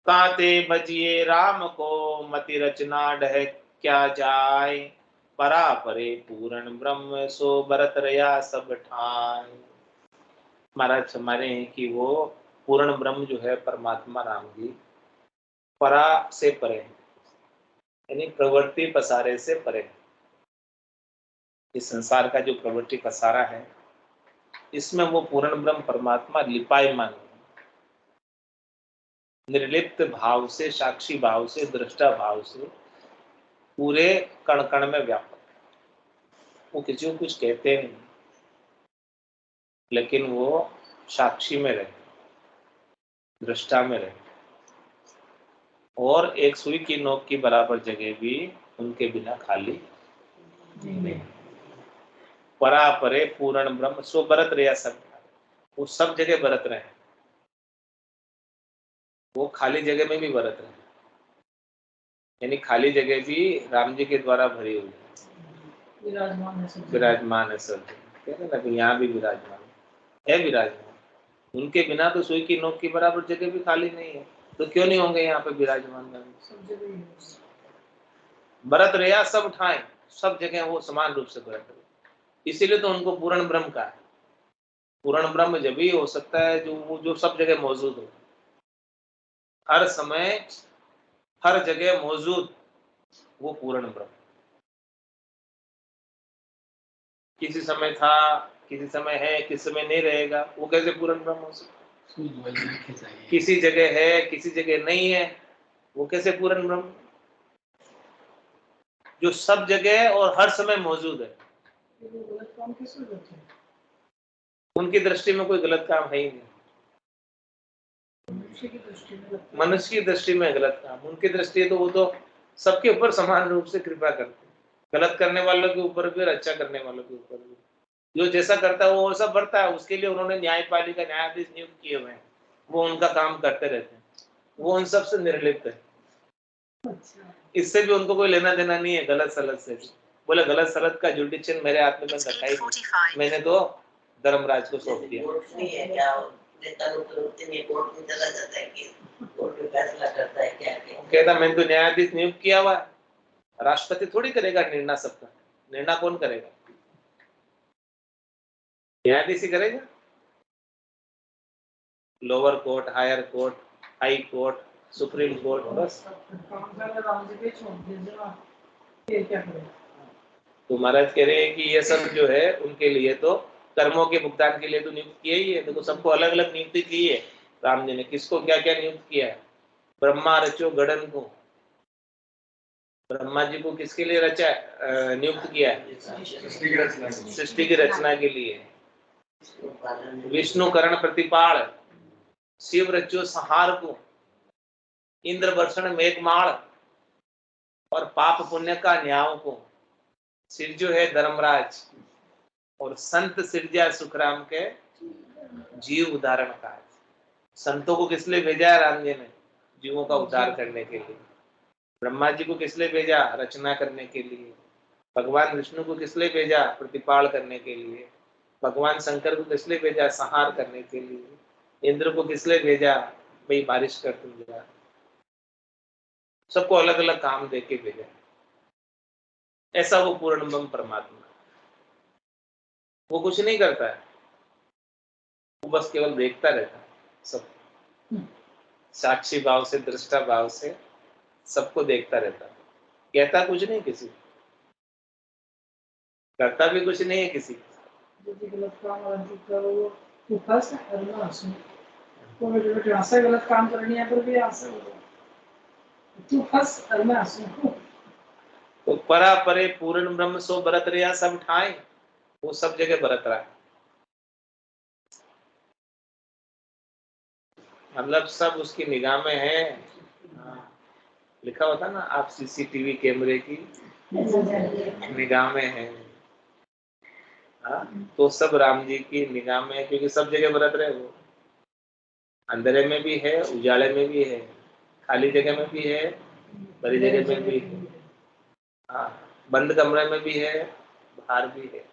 काते बजिए राम को मति रचना डह क्या जाय परा परे पूर्ण ब्रह्म सो बरत रया सब ठाय। महाराज हमारे हैं कि वो पूर्ण ब्रह्म जो है परमात्मा राम जी परा से परे यानी प्रवृत्ति पसारे से परे। इस संसार का जो प्रवृत्ति पसारा है इसमें वो पूर्ण ब्रह्म परमात्मा लिपायमान निर्लिप्त भाव से साक्षी भाव से दृष्टा भाव से पूरे कण कण में व्यापक। वो किसी को कुछ कहते नहीं लेकिन वो साक्षी में रहते दृष्टा में रहते और एक सुई की नोक की बराबर जगह भी उनके बिना खाली नहीं। परा परे पूर्ण ब्रह्म सो बरत रहा सब वो सब जगह बरत रहे हैं। वो खाली जगह में भी बरत रहे हैं यानी खाली जगह भी राम जी के द्वारा भरी हुई है। विराजमान है सब कहते ना कि यहाँ भी विराजमान है विराजमान। उनके बिना तो सुई की नोक की बराबर जगह भी खाली नहीं है तो क्यों नहीं होंगे यहाँ पे विराजमान। बरत रहा सब ठाए सब जगह वो समान रूप से बरत रहे इसीलिए तो उनको पूर्ण ब्रह्म का है। पूर्ण ब्रह्म जब ही हो सकता है जो सब जगह मौजूद हो हर समय हर जगह मौजूद वो पूर्ण ब्रह्म। किसी समय था किसी समय है किसी समय नहीं रहेगा वो कैसे पूर्ण ब्रह्म हो सकता। किसी जगह है किसी जगह नहीं है वो कैसे पूर्ण ब्रह्म। जो सब जगह और हर समय मौजूद है उनकी दृष्टि में कोई गलत काम है ही नहीं। मनुष्य की दृष्टि में गलत काम उनकी दृष्टि तो वो तो सबके ऊपर समान रूप से कृपा करते हैं। गलत करने वालों के ऊपर भी और अच्छा करने वालों के ऊपर भी जो जैसा करता है वो वैसा बढ़ता है। उसके लिए उन्होंने न्यायपालिका न्यायाधीश नियुक्त किए हुए हैं वो उनका काम करते रहते हैं। वो उन सब से निर्लिप्त है। इससे भी उनको कोई लेना देना नहीं है गलत सलत से। बोले गलत सलत का जुडिक्शन मेरे हाथ में रखा ही नहीं मैंने तो धर्मराज को सौंप दिया। कहता मैंने तो न्यायाधीश नियुक्त किया हुआ राष्ट्रपति थोड़ी करेगा निर्णय सबका। निर्णय कौन करेगा न्यायाधीश ही करेगा। Lower court higher court high court supreme court बस। तो महाराज कह रहे हैं कि ये सब जो है उनके लिए तो कर्मों के भुगतान के लिए तो नियुक्त किया ही है। देखो सबको अलग अलग नियुक्ति की है राम जी ने किसको क्या क्या नियुक्त किया है। ब्रह्मा रचो गढ़न को ब्रह्मा जी को किसके लिए रचा नियुक्त किया है सृष्टि की रचना के लिए। विष्णु करण प्रतिपाल शिव रचो संहार को इंद्र वर्षण मेघमाल और पाप पुण्य का न्याय को सिरजो है धर्मराज और संत सिरजा सुखराम के जीव उदाहरण का। संतों को किस लिए भेजा है राम जी ने जीवों का उद्धार करने के लिए। ब्रह्मा जी को किस लिए भेजा? रचना करने के लिए। भगवान विष्णु को किस लिए भेजा? प्रतिपाल करने के लिए। भगवान शंकर को किस लिए भेजा? संहार करने के लिए। इंद्र को किस लिए भेजा? भाई बारिश कर तुम जरा। सबको अलग अलग काम दे के भेजा। ऐसा वो पूर्ण ब्रह्म परमात्मा, वो कुछ नहीं करता है, वो बस केवल देखता रहता है सब, साक्षी भाव से, दृष्टा भाव से सबको देखता रहता है। कहता कुछ नहीं किसी को, करता भी कुछ नहीं है किसी को। जो गलत काम वो तू फंस और मैं हंसूं। तो मैं जो हंसा गलत काम करनी है पर भी हंसा तू फंस और मैं हंसूं। तो परा परे पूर्ण ब्रह्म सो बरत रहा सब ठाए, वो सब जगह बरत रहा है। मतलब सब उसकी निगाह में है। लिखा होता ना, आप सीसीटीवी कैमरे की निगाह में है। तो सब राम जी की निगाह में है, क्योंकि सब जगह बरत रहे वो। अंधेरे में भी है, उजाले में भी है, खाली जगह में भी है, बड़ी जगह में भी है। हाँ, बंद कमरे में भी है, बाहर भी है,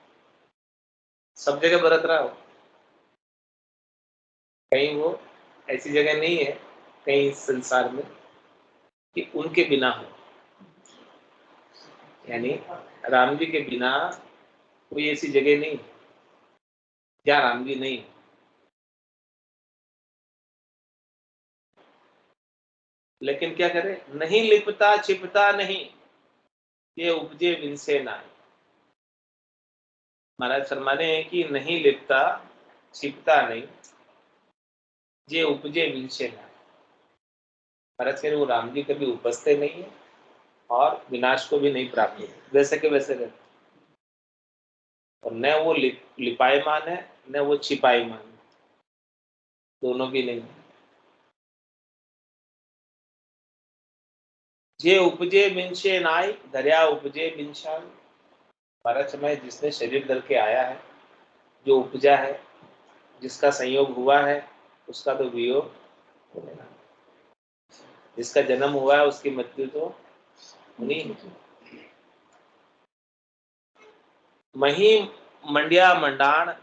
सब जगह बरत रहा हो। कहीं वो ऐसी जगह नहीं है कहीं इस संसार में कि उनके बिना हो, यानी राम जी के बिना कोई ऐसी जगह नहीं जहाँ राम जी नहीं। लेकिन क्या करे, नहीं लिपता छिपता नहीं, ये उपजे विनसे नाय। महाराज फरमाने हैं कि नहीं लिपता छिपता नहीं, ये उपजे विनसे नाय। महाराज कह रहे वो राम जी कभी उपजते नहीं है और विनाश को भी नहीं प्राप्त होते, वैसे के वैसे रहते। और न वो लिपायमान है, न वो छिपायमान है, दोनों भी नहीं। जे उपजे बिनसे नाय, दरिया उपजे बिनशान। भारत समय जिसने शरीर धर के आया है, जो उपजा है, जिसका संयोग हुआ है, उसका तो वियोग होगा। जिसका जन्म हुआ है उसकी मृत्यु तो नहीं। मही मंडिया मंडाण,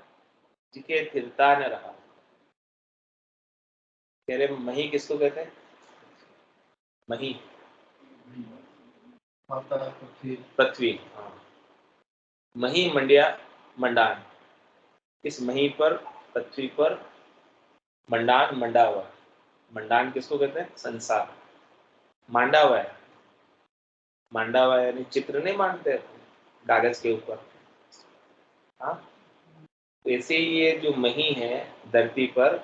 जिके थिरता न रहा। कह रहे मही किसको कहते हैं? मही पृथ्वी। हाँ, मही मंडिया मंडान, इस मही पर, पृथ्वी पर मंडान मंडा हुआ। मंडान किसको कहते हैं? संसार मांडा हुआ है। मांडा हुआ यानी चित्र नहीं मानते कागज के ऊपर। हाँ, ऐसे ही ये जो मही है धरती पर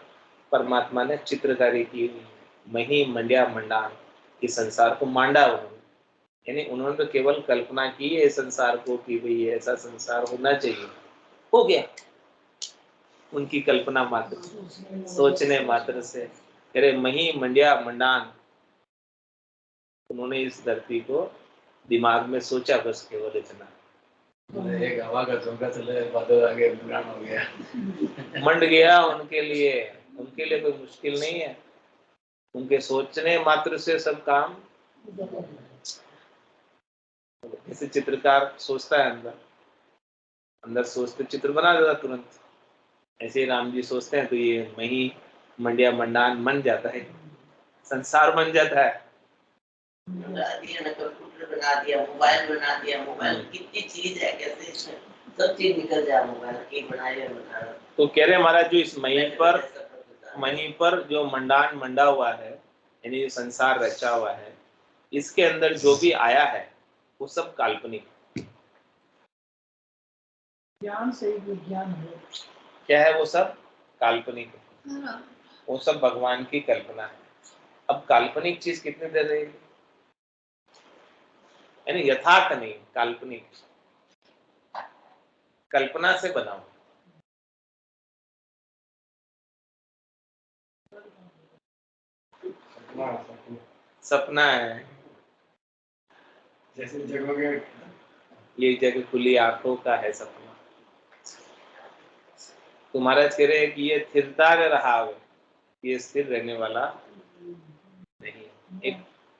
परमात्मा ने चित्रकारी की हुई है। मही मंडिया मंडान, इस संसार को मांडा उन्होंने, यानी उन्होंने तो केवल कल्पना की है संसार को कि भाई ऐसा संसार होना चाहिए, हो गया उनकी कल्पना मात्र, सोचने मात्र से। अरे मही मंडिया मंडान, उन्होंने इस धरती को दिमाग में सोचा, बस केवल इतना। एक हवा का झोंका चले, बादल आगे बुरान हो गया, मंड गया उनके लिए कोई मुश्किल नहीं है। उनके सोचने मात्र से सब काम। जैसे चित्रकार सोचता है अंदर अंदर सोचते चित्र बना देता तुरंत, ऐसे ही राम जी सोचते हैं तो ये मही मंडिया मंडान मन जाता है, संसार बन जाता है। बना दिया ना, कंप्यूटर बना दिया, मोबाइल बना दिया। मोबाइल कितनी चीज है, कैसे इसमें सब चीज निकल जाए मोबाइल की, बनाया बना। तो कह रहे महाराज जो इस मही पर जो मंडान मंडा हुआ है, यानी जो संसार रचा हुआ है, इसके अंदर जो भी आया है वो सब काल्पनिक। ज्ञान से ही विज्ञान है। क्या है वो सब? काल्पनिक है। वो सब भगवान की कल्पना है। अब काल्पनिक चीज कितनी देर रहेगी? यानी यथार्थ नहीं, काल्पनिक, कल्पना से बनाओ। सपना है, जैसे जगोगे ये जग खुली आंखों का है सपना। तो महाराज कह रहे हैं कि ये स्थिरता रहा है, ये स्थिर रहने वाला नहीं,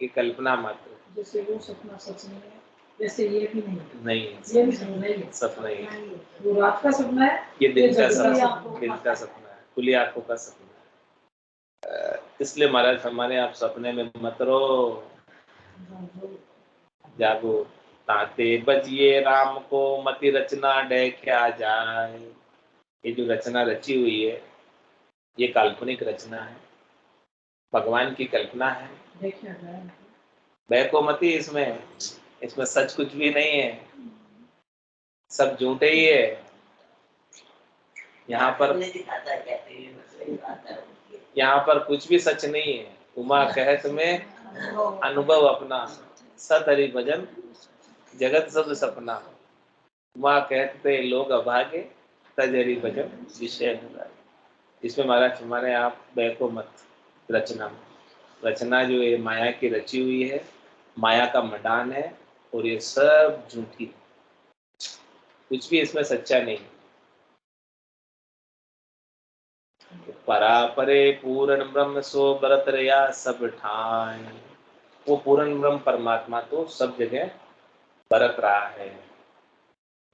एक कल्पना मात्र। जैसे वो सपना सच नहीं है वैसे ये भी नहीं है। नहीं ये भी सपना ही है। सपना ही है। वो रात का सपना है, ये दिन का जगती सपना, आंखों दिन का सपना है, खुली आंखों का सपना है। इसलिए महाराज फरमाने आप सपने में मत रहो, जागो। ताते बजिए राम को मति रचना क्या जाए। ये जो रचना रची हुई है ये काल्पनिक रचना है, भगवान की कल्पना है। देखा जाए बहको मती इसमें, इसमें सच कुछ भी नहीं है, सब झूठे ही है। यहाँ पर दिखाता कहते हैं, सही बात है उनकी। यहाँ पर कुछ भी सच नहीं है। उमा कहत में अनुभव अपना, सत हरि भजन जगत सब सपना। उमा कहते लोग अभागे, तज हरि भजन विषय अनुराग। इसमें महाराज हमारे आप बहको मत रचना में। रचना जो है माया की रची हुई है, माया का मडान है, और ये सब झूठी, कुछ भी इसमें सच्चा नहीं। परा परे पूर्ण ब्रह्म सो बरत रया सब ठान। वो पूर्ण ब्रह्म परमात्मा तो सब जगह बरत रहा है,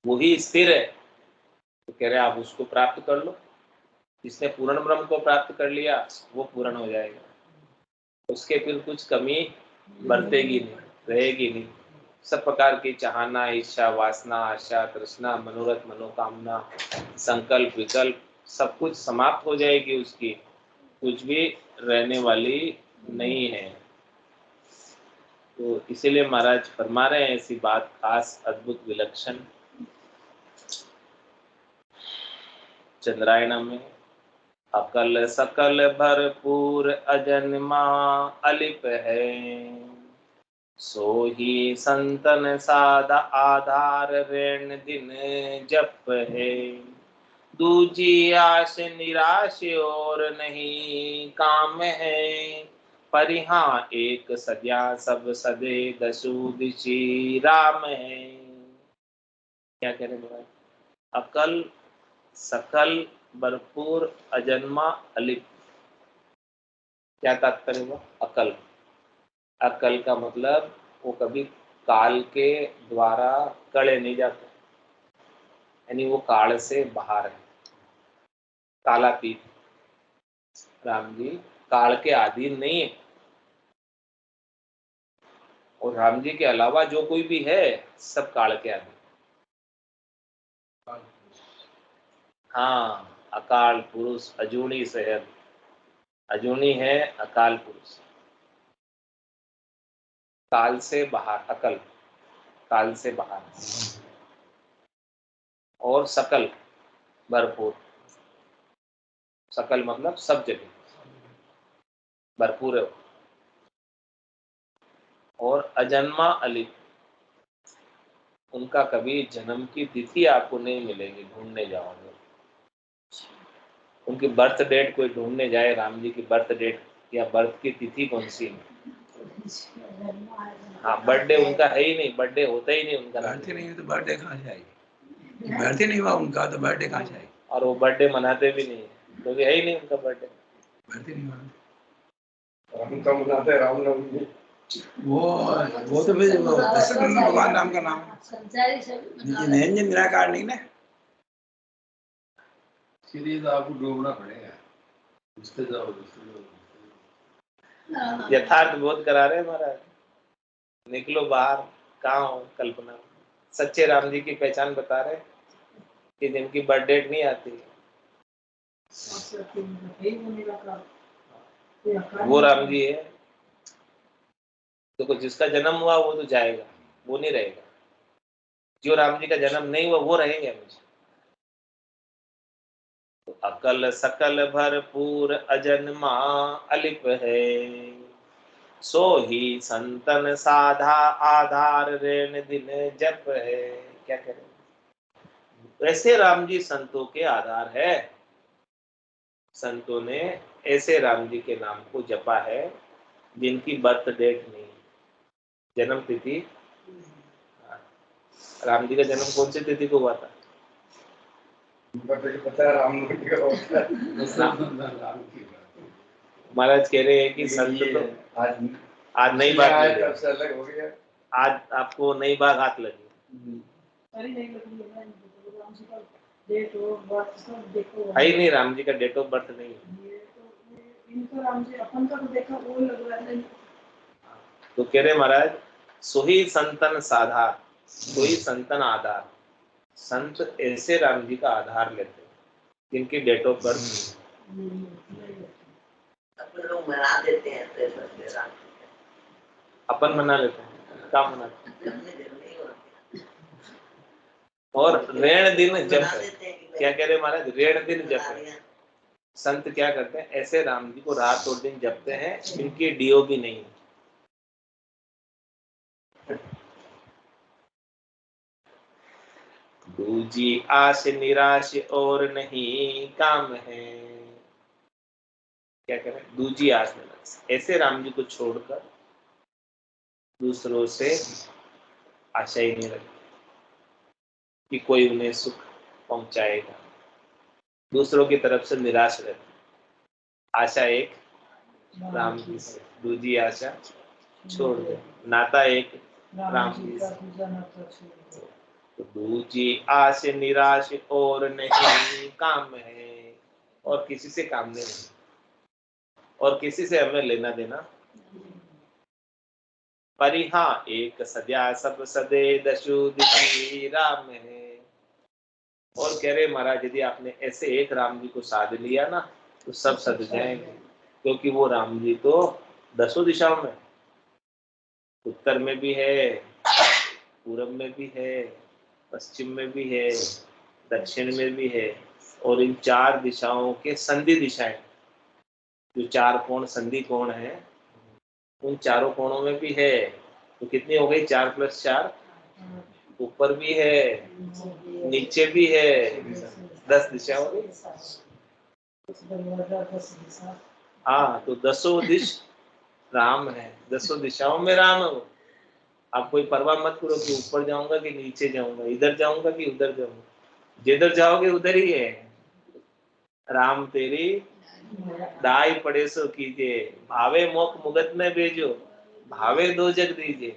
वही स्थिर है। तो कह रहे आप उसको प्राप्त कर लो। जिसने पूर्ण ब्रह्म को प्राप्त कर लिया वो पूर्ण हो जाएगा, उसके फिर कुछ कमी बरतेगी नहीं, रहेगी नहीं। सब प्रकार की चाहना, इच्छा, वासना, आशा, तृष्णा, मनोरथ, मनोकामना, संकल्प, विकल्प सब कुछ समाप्त हो जाएगी उसकी, कुछ भी रहने वाली नहीं है। तो इसीलिए महाराज फरमा रहे हैं ऐसी बात खास, अद्भुत, विलक्षण चंद्रायण में। अकल सकल भरपूर अजन्मा अलिप है, सो ही संतन साधा आधार ऋण दिन जप है। दूजी आश निराश और नहीं काम है, परिहा एक सद्या सब सदे दसु दिशि राम है। क्या कह रहे महाराज? अकल सकल भरपूर अजन्मा अलिप, क्या तात्पर्य हुआ? अकल, अकल का मतलब वो कभी काल के द्वारा कड़े नहीं जाते, यानी वो काल से बाहर है, कालातीत। राम जी काल के अधीन नहीं है, और राम जी के अलावा जो कोई भी है सब काल के अधीन। हाँ, अकाल पुरुष अजूनी सहज, अजूनी है अकाल पुरुष, काल से बाहर, अकल काल से बाहर। और सकल भरपूर, सकल मतलब सब जगह भरपूर है। और अजन्मा अलिप, उनका कभी जन्म की तिथि आपको नहीं मिलेगी, ढूंढने जाओगे उनकी बर्थ डेट, कोई ढूंढने जाए राम जी की बर्थ डेट या बर्थ की तिथि कौन सी है। हाँ, बर्थडे उनका है ही नहीं, बर्थडे होता ही नहीं उनका। बर्थडे नहीं तो बर्थडे कहाँ से आएगी? बर्थडे नहीं हुआ उनका तो बर्थडे कहाँ से आएगी? और वो बर्थडे मनाते भी नहीं, क्योंकि है ही नहीं उनका बर्थडे। बर्थडे नहीं हुआ। राम का मनाते रामनवमी। वो तो फिर दशरथ भगवान राम का नाम है, निराकार नहीं ना। इसलिए तो आपको डूबना पड़ेगा, उससे जाओ, उससे जाओ। यथार्थ बोध करा रहे महाराज, निकलो बाहर, कहाँ हो कल्पना। सच्चे राम जी की पहचान बता रहे कि जिनकी बर्थ डेट नहीं आती, वो राम जी है। देखो जिसका जन्म हुआ वो तो जाएगा, वो नहीं रहेगा। जो राम जी का जन्म नहीं हुआ वो रहेंगे हमेशा। तो अकल सकल भरपूर अजन्मा अलिप है, सो ही संतन साधा आधार ऋण दिन जप है। क्या करें? वैसे राम जी संतों के आधार है। संतों ने ऐसे राम जी के नाम को जपा है जिनकी बर्थ डेट नहीं, जन्म तिथि। राम जी का जन्म कौन सी तिथि को हुआ था? पता है रामनवमी का होता है। महाराज कह रहे हैं कि संत तो आज नई बात आज लगी, तब से अलग हो गया। आज आपको नई बात हाथ लगी। अरे नहीं लगी है ना, राम जी का डेट और बर्थ सब देखो। है ही नहीं, राम जी का डेट ऑफ बर्थ नहीं है। ये तो इनका राम जी अपन का तो देखा वो लग रहा है। तो कह रहे महाराज, सोही संतन साधार, सोही संतन आधार। संत ऐसे राम जी का आधार लेते हैं जिनकी डेट ऑफ बर्थ अपन लोग मना देते हैं तो बर्थडे राम अपन मना लेते हैं, क्या मनाते हैं? अपने घर में ही होते हैं। और ऋण दिन मना जप, देते हैं कि क्या कह रहे महाराज, ऋण दिन जप मना है। लिया। संत क्या करते हैं, ऐसे राम जी को रात और दिन जपते हैं जिनकी डीओ भी नहीं है। दूजी आश निराश और नहीं काम है। क्या करें, दूजी आश निराश, ऐसे राम जी को छोड़कर दूसरों से आशा ही नहीं रखती कि कोई उन्हें सुख पहुंचाएगा। दूसरों की तरफ से निराश रहती, आशा एक राम जी से, दूजी आशा छोड़ दे, नाता एक राम जी से। तो दूजी आश निराश और नहीं काम है, और किसी से काम नहीं, और किसी से हमें लेना देना। परि हाँ एक सद्या सब सदे दशु दिशि राम है। और कह रहे महाराज, यदि आपने ऐसे एक राम जी को साध लिया ना तो सब सद जाएंगे, क्योंकि वो राम जी तो दसों दिशाओं में, उत्तर में भी है, पूरब में भी है, पश्चिम में भी है, दक्षिण में भी है, और इन चार दिशाओं के संधि दिशाएं, जो चार कोण संधि कोण है, उन चारों कोणों में भी है। तो कितनी हो गई, 4 + 4, ऊपर भी है, नीचे भी है, 10 दिशा हो गई। हाँ, तो दसों दिश राम है, दसों दिशाओं में राम है वो। आप कोई परवाह मत करो कि ऊपर जाऊंगा कि नीचे जाऊंगा, इधर जाऊंगा कि उधर जाऊंगा, जिधर जाओगे उधर ही है। राम तेरी दाई पड़े सो कीजिए, भावे मोख मुगत में भेजो, भावे दो जग दीजिए,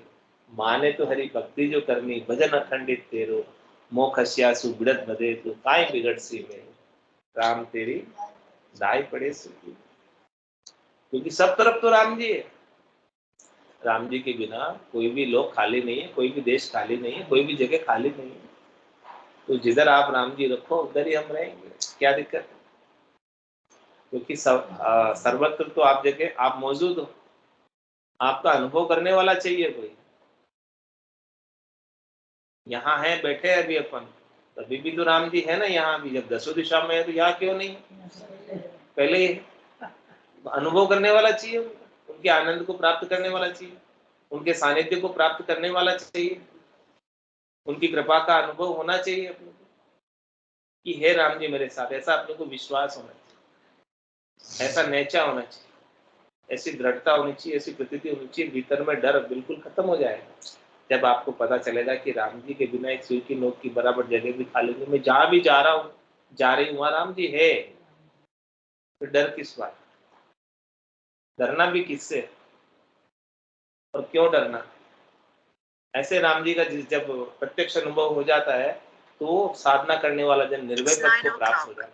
माने तो हरि भक्ति जो करनी, भजन अखंडित तेरो, मोख हस्यासु बिड़त बदे तो काय बिगड़ सी में। राम तेरी दाई पड़े सो कीजिए, क्योंकि सब तरफ तो राम जी है। राम जी के बिना कोई भी लोग खाली नहीं है, कोई भी देश खाली नहीं है, कोई भी जगह खाली नहीं है। तो जिधर आप राम जी रखो उधर ही हम रहेंगे, क्या दिक्कत है? क्योंकि सर्वत्र तो आप जगह आप मौजूद हो, आपका अनुभव करने वाला चाहिए कोई। यहाँ है, बैठे हैं अभी अपन, तभी भी तो राम जी है ना यहाँ भी। जब दसों दिशा में है तो यहाँ क्यों नहीं है? पहले ही अनुभव करने वाला चाहिए, उनके आनंद को प्राप्त करने वाला चाहिए, उनके सानिध्य को प्राप्त करने वाला चाहिए, उनकी कृपा का अनुभव होना चाहिए अपने को कि हे राम जी मेरे साथ। ऐसा अपने को विश्वास होना चाहिए, ऐसा नेचा होना चाहिए, ऐसी दृढ़ता होनी चाहिए, ऐसी प्रतीति होनी चाहिए, भीतर में डर बिल्कुल खत्म हो जाएगा जब आपको पता चलेगा कि राम जी के बिना एक सुई की नोक की बराबर जगह भी खाली नहीं। मैं जहां भी जा रहा हूँ, जा रही हूँ, वहां राम जी है, तो डर किस बात, डरना भी किससे और क्यों डरना? ऐसे राम जी का जब प्रत्यक्ष अनुभव हो जाता है तो साधना करने वाला जन निर्भय पद को प्राप्त हो जाता है,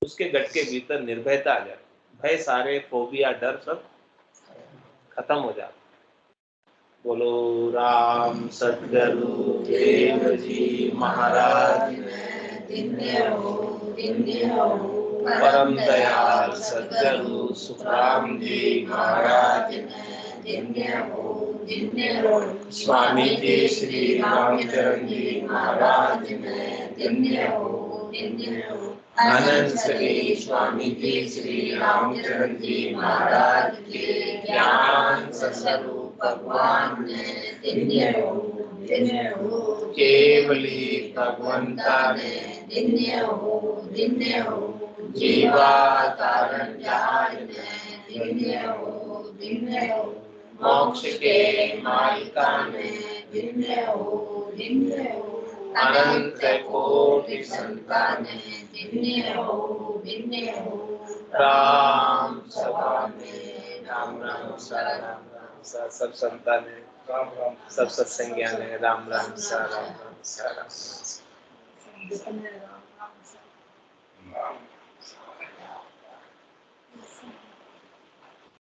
उसके गट के भीतर निर्भयता आ जाती है, भय सारे फोबिया डर सब खत्म हो जाता। बोलो राम सतगुरु देव जी महाराज, परम दयाल सतगुरु सुखराम जी महाराज, स्वामी जी श्री रामचरण जी महाराज, आनंद श्री स्वामी जी श्री रामचरण जी महाराज के ज्ञान स्वरूप भगवान केवली भगवंता ने जीवा कारण मोक्ष के मालिका ने अनंत कोटि संताने राम सभा में राम राम राम। सा, सब संतान है, राम राम सब सत्संगियान है, राम राम सा, राम राम सा, राम राम सा। जितने राम नाम से राम